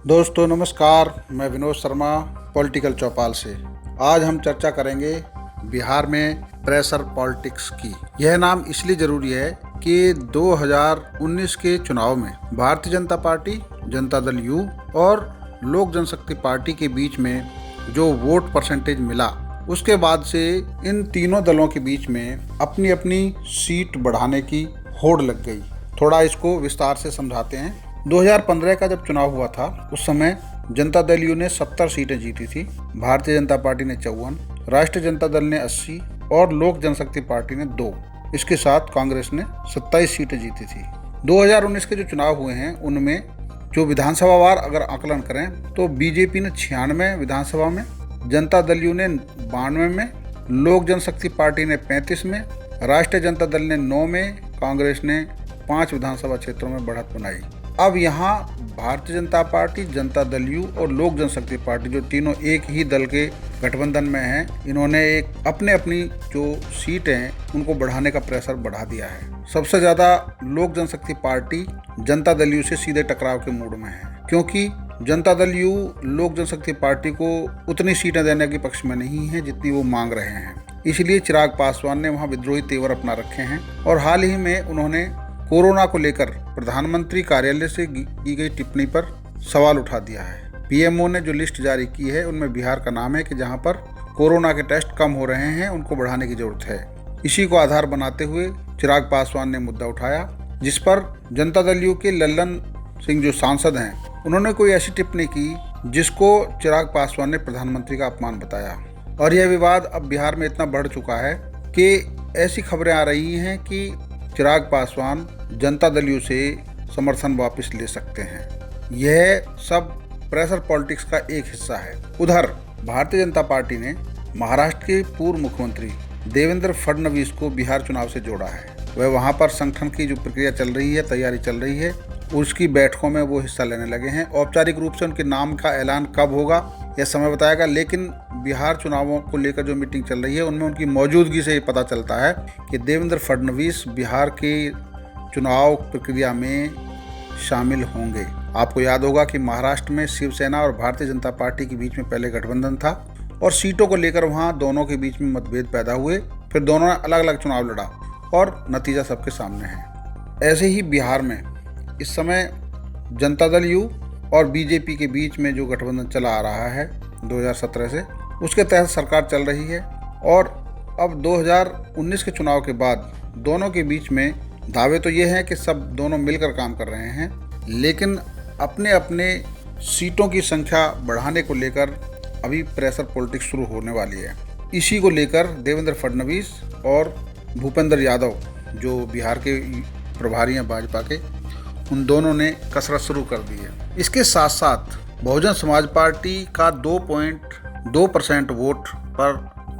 दोस्तों नमस्कार, मैं विनोद शर्मा पॉलिटिकल चौपाल से। आज हम चर्चा करेंगे बिहार में प्रेशर पॉलिटिक्स की। यह नाम इसलिए जरूरी है कि 2019 के चुनाव में भारतीय जनता पार्टी, जनता दल यू और लोक जनशक्ति पार्टी के बीच में जो वोट परसेंटेज मिला, उसके बाद से इन तीनों दलों के बीच में अपनी अपनी सीट बढ़ाने की होड़ लग गई। थोड़ा इसको विस्तार से समझाते हैं। 2015 का जब चुनाव हुआ था, उस समय जनता दल यू ने 70 सीटें जीती थी, भारतीय जनता पार्टी ने 54, राष्ट्रीय जनता दल ने 80 और लोक जनशक्ति पार्टी ने 2। इसके साथ कांग्रेस ने 27 सीटें जीती थी। 2019 के जो चुनाव हुए हैं, उनमें जो विधानसभावार अगर आकलन करें तो बीजेपी ने 96 विधानसभा में, जनता दल यू ने 92 में, लोक जनशक्ति पार्टी ने 35 में, राष्ट्रीय जनता दल ने 9 में, कांग्रेस ने 5 विधानसभा क्षेत्रों में बढ़त बनाई। अब यहाँ भारतीय जनता पार्टी, जनता दल यू और लोक जनशक्ति पार्टी, जो तीनों एक ही दल के गठबंधन में हैं, इन्होंने एक अपने अपनी जो सीटें हैं उनको बढ़ाने का प्रेशर बढ़ा दिया है। सबसे ज़्यादा लोक जनशक्ति पार्टी जनता दल यू से सीधे टकराव के मूड में है, क्योंकि जनता दल यू लोक जनशक्ति पार्टी को उतनी सीटें देने के पक्ष में नहीं है जितनी वो मांग रहे हैं। इसलिए चिराग पासवान ने वहाँ विद्रोही तेवर अपना रखे हैं और हाल ही में उन्होंने कोरोना को लेकर प्रधानमंत्री कार्यालय से की गई टिप्पणी पर सवाल उठा दिया है। पीएमओ ने जो लिस्ट जारी की है, उनमें बिहार का नाम है कि जहां पर कोरोना के टेस्ट कम हो रहे हैं, उनको बढ़ाने की जरूरत है। इसी को आधार बनाते हुए चिराग पासवान ने मुद्दा उठाया, जिस पर जनता दल यू के लल्लन सिंह जो सांसद हैं, उन्होंने कोई ऐसी टिप्पणी की जिसको चिराग पासवान ने प्रधानमंत्री का अपमान बताया। और यह विवाद अब बिहार में इतना बढ़ चुका है कि ऐसी खबरें आ रही हैं कि चिराग पासवान जनता दल यू से समर्थन वापस ले सकते हैं। यह सब प्रेशर पॉलिटिक्स का एक हिस्सा है। उधर भारतीय जनता पार्टी ने महाराष्ट्र के पूर्व मुख्यमंत्री देवेंद्र फडणवीस को बिहार चुनाव से जोड़ा है। वह वहां पर संगठन की जो प्रक्रिया चल रही है, तैयारी चल रही है, उसकी बैठकों में वो हिस्सा लेने लगे हैं। औपचारिक रूप से उनके नाम का ऐलान कब होगा यह समय बताएगा, लेकिन बिहार चुनावों को लेकर जो मीटिंग चल रही है उनमें उनकी मौजूदगी से ये पता चलता है कि देवेंद्र फडणवीस बिहार के चुनाव प्रक्रिया में शामिल होंगे। आपको याद होगा कि महाराष्ट्र में शिवसेना और भारतीय जनता पार्टी के बीच में पहले गठबंधन था और सीटों को लेकर वहाँ दोनों के बीच में मतभेद पैदा हुए। फिर दोनों ने अलग अलग चुनाव लड़ा और नतीजा सबके सामने है। ऐसे ही बिहार में इस समय जनता दल यू और बीजेपी के बीच में जो गठबंधन चला आ रहा है 2017 से, उसके तहत सरकार चल रही है। और अब 2019 के चुनाव के बाद दोनों के बीच में दावे तो ये हैं कि सब दोनों मिलकर काम कर रहे हैं, लेकिन अपने अपने सीटों की संख्या बढ़ाने को लेकर अभी प्रेशर पॉलिटिक्स शुरू होने वाली है। इसी को लेकर देवेंद्र फडणवीस और भूपेंद्र यादव, जो बिहार के प्रभारी हैं भाजपा के, उन दोनों ने कसरत शुरू कर दी है। इसके साथ साथ बहुजन समाज पार्टी का 2.2% वोट पर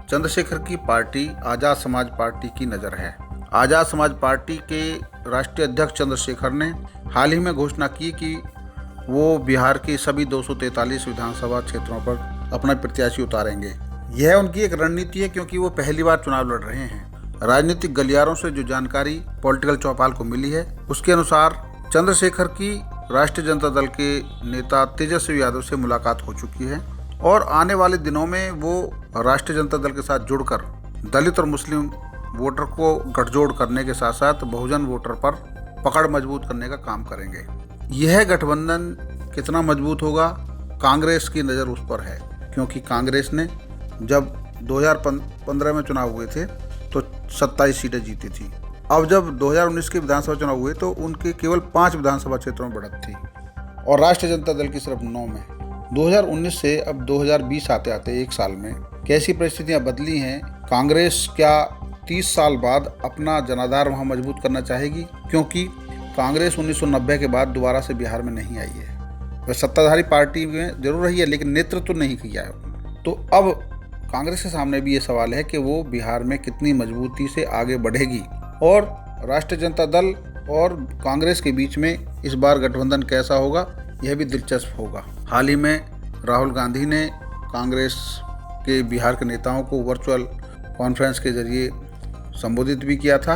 चंद्रशेखर की पार्टी आज़ाद समाज पार्टी की नज़र है। आज़ाद समाज पार्टी के राष्ट्रीय अध्यक्ष चंद्रशेखर ने हाल ही में घोषणा की कि वो बिहार के सभी 243 विधानसभा क्षेत्रों पर अपना प्रत्याशी उतारेंगे। यह उनकी एक रणनीति है, क्योंकि वो पहली बार चुनाव लड़ रहे हैं। राजनीतिक गलियारों से जो जानकारी पॉलिटिकल चौपाल को मिली है, उसके अनुसार चंद्रशेखर की राष्ट्रीय जनता दल के नेता तेजस्वी यादव से मुलाकात हो चुकी है और आने वाले दिनों में वो राष्ट्रीय जनता दल के साथ जुड़कर दलित और मुस्लिम वोटर को गठजोड़ करने के साथ साथ बहुजन वोटर पर पकड़ मजबूत करने का काम करेंगे। यह गठबंधन कितना मजबूत होगा, कांग्रेस की नज़र उस पर है, क्योंकि कांग्रेस ने जब 2015 में चुनाव हुए थे तो 27 सीटें जीती थी। अब जब 2019 के विधानसभा चुनाव हुए तो उनके केवल 5 विधानसभा क्षेत्रों में बढ़त थी और राष्ट्रीय जनता दल की सिर्फ 9 में। 2019 से अब 2020 आते आते एक साल में कैसी परिस्थितियां बदली हैं। कांग्रेस क्या 30 साल बाद अपना जनाधार वहां मजबूत करना चाहेगी, क्योंकि कांग्रेस 1990 के बाद दोबारा से बिहार में नहीं आई है। वह सत्ताधारी पार्टी में जरूर रही है, लेकिन नेतृत्व नहीं किया है। तो अब कांग्रेस के सामने भी ये सवाल है कि वो बिहार में कितनी मजबूती से आगे बढ़ेगी और राष्ट्रीय जनता दल और कांग्रेस के बीच में इस बार गठबंधन कैसा होगा, यह भी दिलचस्प होगा। हाल ही में राहुल गांधी ने कांग्रेस के बिहार के नेताओं को वर्चुअल कॉन्फ्रेंस के जरिए संबोधित भी किया था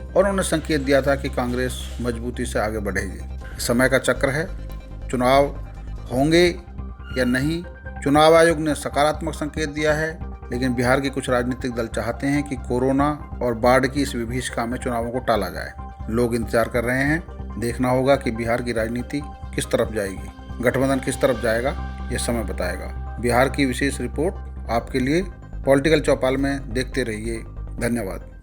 और उन्होंने संकेत दिया था कि कांग्रेस मजबूती से आगे बढ़ेगी। समय का चक्र है, चुनाव होंगे या नहीं। चुनाव आयोग ने सकारात्मक संकेत दिया है, लेकिन बिहार के कुछ राजनीतिक दल चाहते हैं कि कोरोना और बाढ़ की इस विभीषिका में चुनावों को टाला जाए। लोग इंतजार कर रहे हैं। देखना होगा कि बिहार की राजनीति किस तरफ जाएगी, गठबंधन किस तरफ जाएगा, यह समय बताएगा। बिहार की विशेष रिपोर्ट आपके लिए पॉलिटिकल चौपाल में देखते रहिए। धन्यवाद।